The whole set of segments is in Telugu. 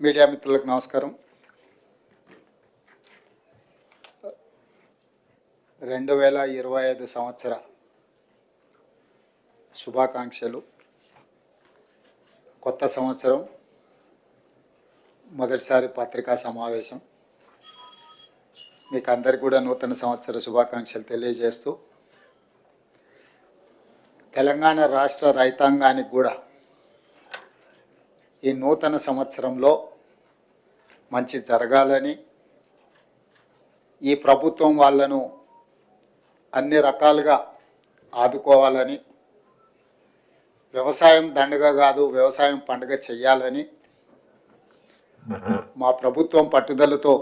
మీడియా మిత్రులకు నమస్కారం. 2025 సంవత్సర శుభాకాంక్షలు. కొత్త సంవత్సరం, మొదటిసారి పత్రికా సమావేశం. మీకు అందరికీ కూడా నూతన సంవత్సర శుభాకాంక్షలు తెలియజేస్తూ, తెలంగాణ రాష్ట్ర రైతాంగానికి కూడా ఈ నూతన సంవత్సరంలో మంచి జరగాలని, ఈ ప్రభుత్వం వాళ్ళను అన్ని రకాలుగా ఆదుకోవాలని, వ్యవసాయం దండగ కాదు వ్యవసాయం పండుగ చెయ్యాలని మా ప్రభుత్వం పట్టుదలతో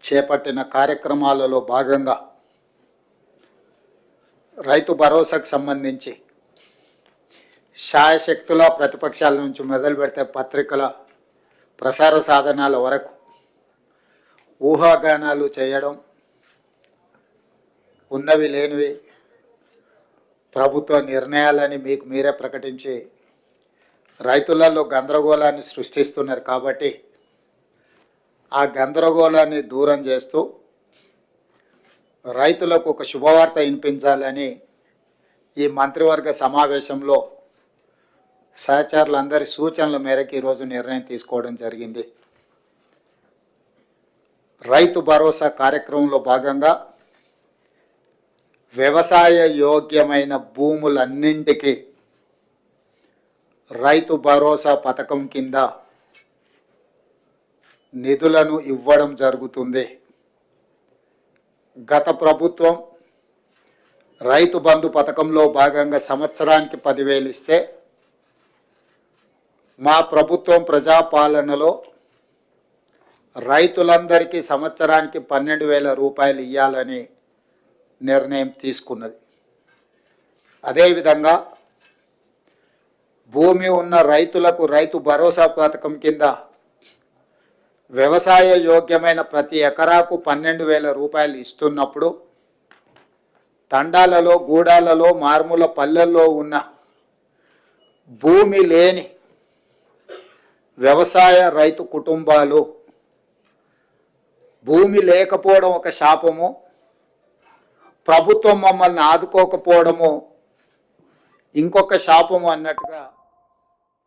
చేపట్టిన కార్యక్రమాలలో భాగంగా రైతు భరోసాకు సంబంధించి శాయశక్తుల ప్రతిపక్షాల నుంచి మొదలు పెడితే పత్రికల ప్రసార సాధనాల వరకు ఊహాగానాలు చేయడం, ఉన్నవి లేనివి ప్రభుత్వ నిర్ణయాలని మీకు మీరే ప్రకటించి రైతులలో గందరగోళాన్ని సృష్టిస్తున్నారు. కాబట్టి ఆ గందరగోళాన్ని దూరం చేస్తూ రైతులకు ఒక శుభవార్త వినిపించాలని ఈ మంత్రివర్గ సమావేశంలో సహచరులందరి సూచనల మేరకు ఈరోజు నిర్ణయం తీసుకోవడం జరిగింది. రైతు భరోసా కార్యక్రమంలో భాగంగా వ్యవసాయ యోగ్యమైన భూములన్నింటికి రైతు భరోసా పథకం కింద నిధులను ఇవ్వడం జరుగుతుంది. గత ప్రభుత్వం రైతు బంధు పథకంలో భాగంగా సంవత్సరానికి 10,000 ఇస్తే, మా ప్రభుత్వం ప్రజాపాలనలో రైతులందరికీ సంవత్సరానికి 12,000 రూపాయలు ఇవ్వాలని నిర్ణయం తీసుకున్నది. అదేవిధంగా భూమి ఉన్న రైతులకు రైతు భరోసా పథకం కింద వ్యవసాయ యోగ్యమైన ప్రతి ఎకరాకు 12,000 రూపాయలు ఇస్తున్నప్పుడు, తండాలలో, గూడాలలో, మారుమూల పల్లెల్లో ఉన్న భూమి లేని వ్యవసాయ రైతు కుటుంబాలు, భూమి లేకపోవడం ఒక శాపము, ప్రభుత్వం మమ్మల్ని ఆదుకోకపోవడము ఇంకొక శాపము అన్నట్టుగా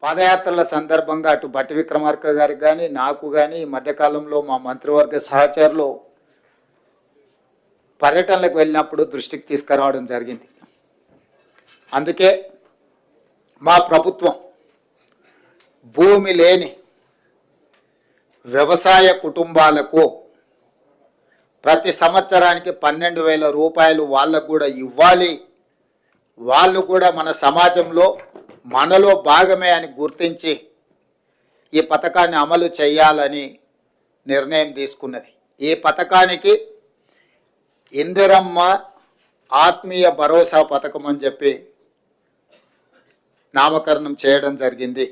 పాదయాత్రల సందర్భంగా అటు భట్టి విక్రమార్క గారికి కానీ నాకు కానీ ఈ మధ్యకాలంలో మా మంత్రివర్గ సహచరులు పర్యటనలకు వెళ్ళినప్పుడు దృష్టికి తీసుకురావడం జరిగింది. అందుకే మా ప్రభుత్వం భూమి లేని వ్యవసాయ కుటుంబాలకు ప్రతి సంవత్సరానికి 12,000 రూపాయలు వాళ్ళకు కూడా ఇవ్వాలి, వాళ్ళు కూడా మన సమాజంలో మనలో భాగమే అని గుర్తించి ఈ పథకాన్ని అమలు చేయాలని నిర్ణయం తీసుకున్నది. ఈ పథకానికి ఇందిరమ్మ ఆత్మీయ భరోసా పథకం అని చెప్పి నామకరణం చేయడం జరిగింది.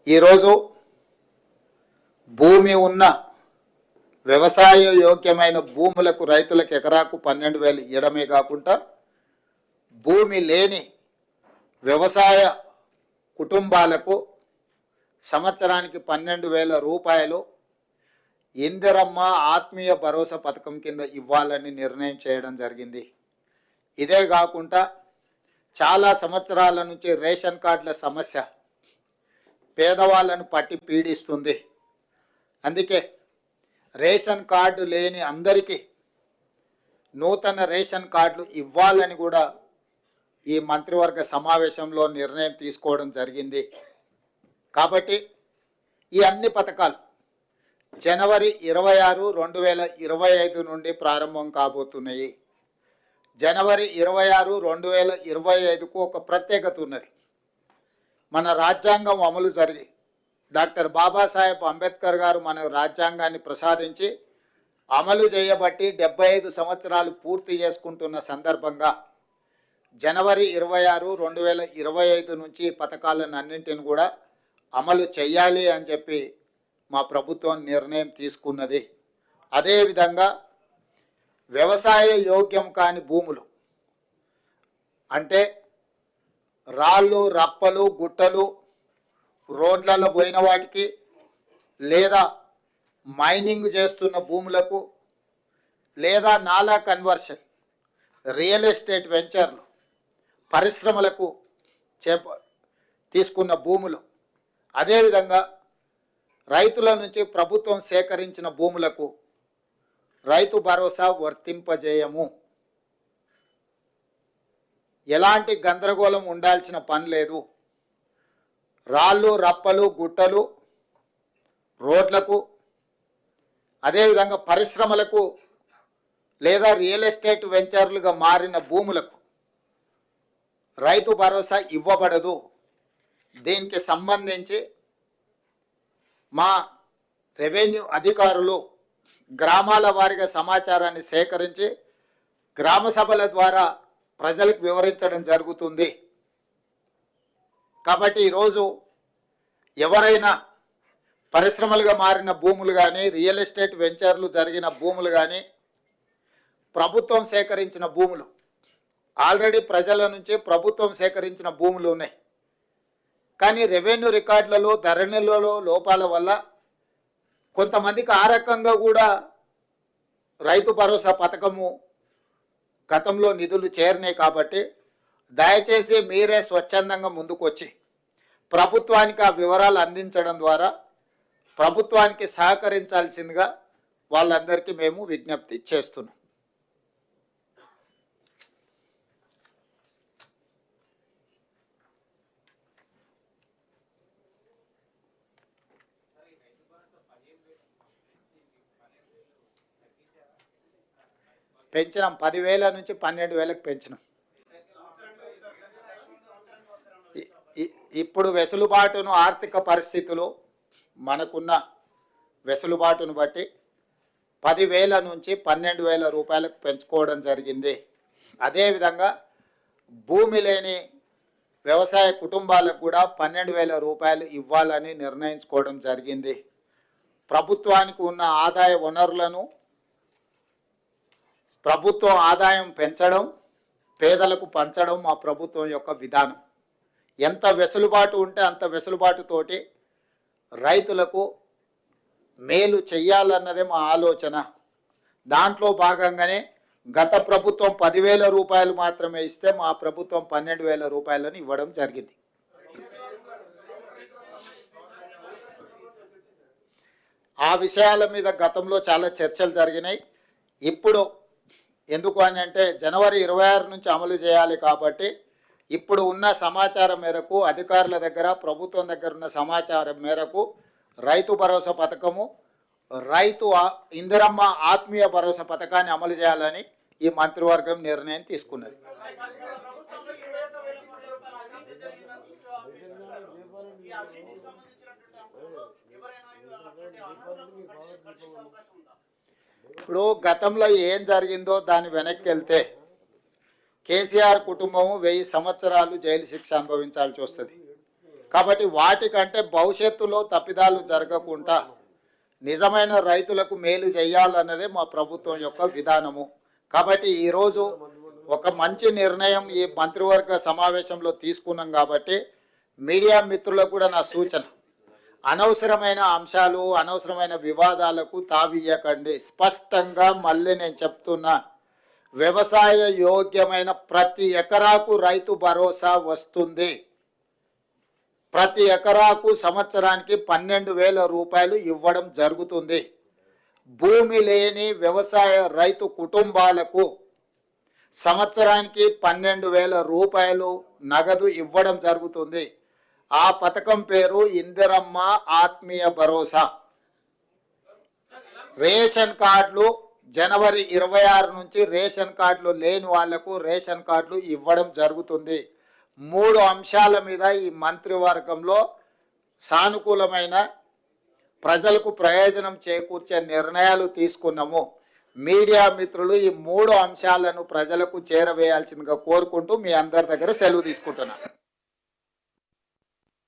ఈరోజు భూమి ఉన్న వ్యవసాయ యోగ్యమైన భూములకు రైతులకు ఎకరాకు 12,000 ఇవ్వడమే కాకుండా, భూమి లేని వ్యవసాయ కుటుంబాలకు సంవత్సరానికి 12,000 రూపాయలు ఇందిరమ్మ ఆత్మీయ భరోసా పథకం కింద ఇవ్వాలని నిర్ణయం చేయడం జరిగింది. ఇదే కాకుండా చాలా సంవత్సరాల నుంచి రేషన్ కార్డుల సమస్య పేదవాళ్ళను పట్టి పీడిస్తుంది. అందుకే రేషన్ కార్డు లేని అందరికీ నూతన రేషన్ కార్డులు ఇవ్వాలని కూడా ఈ మంత్రివర్గ సమావేశంలో నిర్ణయం తీసుకోవడం జరిగింది. కాబట్టి ఈ అన్ని పథకాలు జనవరి 26, 2025 నుండి ప్రారంభం కాబోతున్నాయి. జనవరి 26, 2025కు ఒక ప్రత్యేకత ఉన్నది. మన రాజ్యాంగం అమలు జరిగి డాక్టర్ బాబాసాహెబ్ అంబేద్కర్ గారు మన రాజ్యాంగాన్ని ప్రసాదించి అమలు చేయబట్టి 75 సంవత్సరాలు పూర్తి చేసుకుంటున్న సందర్భంగా జనవరి 26, 2025 నుంచి పథకాలను అన్నింటిని కూడా అమలు చేయాలి అని చెప్పి మా ప్రభుత్వం నిర్ణయం తీసుకున్నది. అదేవిధంగా వ్యవసాయ యోగ్యం కాని భూములు అంటే రాళ్ళు, రప్పలు, గుట్టలు రోడ్లలో పోయిన వాటికి లేదా మైనింగ్ చేస్తున్న భూములకు లేదా నాలా కన్వర్షన్, రియల్ ఎస్టేట్ వెంచర్లు, పరిశ్రమలకు తీసుకున్న భూములు, అదేవిధంగా రైతుల నుంచి ప్రభుత్వం సేకరించిన భూములకు రైతు భరోసా వర్తింపజేయము. ఎలాంటి గందరగోళం ఉండాల్సిన పని లేదు. రాళ్ళు రప్పలు గుట్టలు రోడ్లకు, అదేవిధంగా పరిశ్రమలకు లేదా రియల్ ఎస్టేట్ వెంచర్లుగా మారిన భూములకు రైతు భరోసా ఇవ్వబడదు. దీనికి సంబంధించి మా రెవెన్యూ అధికారులు గ్రామాల వారీగా సమాచారాన్ని సేకరించి గ్రామ సభల ద్వారా ప్రజలకు వివరించడం జరుగుతుంది. కాబట్టి ఈరోజు ఎవరైనా పరిశ్రమలుగా మారిన భూములు కానీ రియల్ ఎస్టేట్ వెంచర్లు జరిగిన భూములు కానీ ప్రభుత్వం సేకరించిన భూములు, ఆల్రెడీ ప్రజల నుంచి ప్రభుత్వం సేకరించిన భూములు ఉన్నాయి. కానీ రెవెన్యూ రికార్డులలో ధరణిలలో లోపాల వల్ల కొంతమందికి ఆ రకంగా కూడా రైతు భరోసా పథకము గతంలో నిధులు చేరినాయి. కాబట్టి దయచేసి మీరే స్వచ్ఛందంగా ముందుకొచ్చి ప్రభుత్వానికి ఆ వివరాలు అందించడం ద్వారా ప్రభుత్వానికి సహకరించాల్సిందిగా వాళ్ళందరికీ మేము విజ్ఞప్తి చేస్తున్నాం. పెంచినాం, 10,000 నుంచి 12,000కు పెంచినాం. ఇప్పుడు వెసులుబాటును, ఆర్థిక పరిస్థితులు మనకున్న వెసులుబాటును బట్టి 10,000 నుంచి 12,000 రూపాయలకు పెంచుకోవడం జరిగింది. అదేవిధంగా భూమి లేని వ్యవసాయ కుటుంబాలకు కూడా 12,000 రూపాయలు ఇవ్వాలని నిర్ణయించుకోవడం జరిగింది. ప్రభుత్వానికి ఉన్న ఆదాయ వనరులను ప్రభుత్వం ఆదాయం పెంచడం, పేదలకు పంచడం మా ప్రభుత్వం యొక్క విధానం. ఎంత వెసులుబాటు ఉంటే అంత వెసులుబాటుతోటి రైతులకు మేలు చెయ్యాలన్నదే మా ఆలోచన. దాంట్లో భాగంగానే గత ప్రభుత్వం 10,000 రూపాయలు మాత్రమే ఇస్తే మా ప్రభుత్వం 12,000 రూపాయలను ఇవ్వడం జరిగింది. ఆ విషయాల మీద గతంలో చాలా చర్చలు జరిగినాయి. ఇప్పుడు ఎందుకు అని అంటే జనవరి 26 నుంచి అమలు చేయాలి. కాబట్టి ఇప్పుడు ఉన్న సమాచారం మేరకు అధికారుల దగ్గర, ప్రభుత్వం దగ్గర ఉన్న సమాచారం మేరకు రైతు భరోసా పథకము, రైతు ఇందిరమ్మ ఆత్మీయ భరోసా పథకాన్ని అమలు చేయాలని ఈ మంత్రివర్గం నిర్ణయం తీసుకున్నది. ఇప్పుడు గతంలో ఏం జరిగిందో దాని వెనక్కి వెళ్తే కేసీఆర్ కుటుంబము 1000 సంవత్సరాలు జైలు శిక్ష అనుభవించాల్సి వస్తుంది. కాబట్టి వాటికంటే భవిష్యత్తులో తప్పిదాలు జరగకుండా నిజమైన రైతులకు మేలు చేయాలన్నదే మా ప్రభుత్వం యొక్క విధానము. కాబట్టి ఈరోజు ఒక మంచి నిర్ణయం ఈ మంత్రివర్గ సమావేశంలో తీసుకున్నాం. కాబట్టి మీడియా మిత్రులకు కూడా నా సూచన, అనవసరమైన అంశాలు, అనవసరమైన వివాదాలకు తావియ్యకండి. స్పష్టంగా మళ్ళీ నేను చెప్తున్నా, వ్యవసాయ యోగ్యమైన ప్రతి ఎకరాకు రైతు భరోసా వస్తుంది. ప్రతి ఎకరాకు సంవత్సరానికి 12,000 రూపాయలు ఇవ్వడం జరుగుతుంది. భూమి లేని వ్యవసాయ రైతు కుటుంబాలకు సంవత్సరానికి 12,000 రూపాయలు నగదు ఇవ్వడం జరుగుతుంది. ఆ పథకం పేరు ఇందిరమ్మ ఆత్మీయ భరోసా. రేషన్ కార్డులు జనవరి 26 నుంచి రేషన్ కార్డులు లేని వాళ్లకు రేషన్ కార్డులు ఇవ్వడం జరుగుతుంది. 3 అంశాల మీద ఈ మంత్రివర్గంలో సానుకూలమైన, ప్రజలకు ప్రయోజనం చేకూర్చే నిర్ణయాలు తీసుకున్నాము. మీడియా మిత్రులు ఈ 3 అంశాలను ప్రజలకు చేరవేయాల్సిందిగా కోరుకుంటూ మీ అందరి దగ్గర సెలవు తీసుకుంటున్నాను.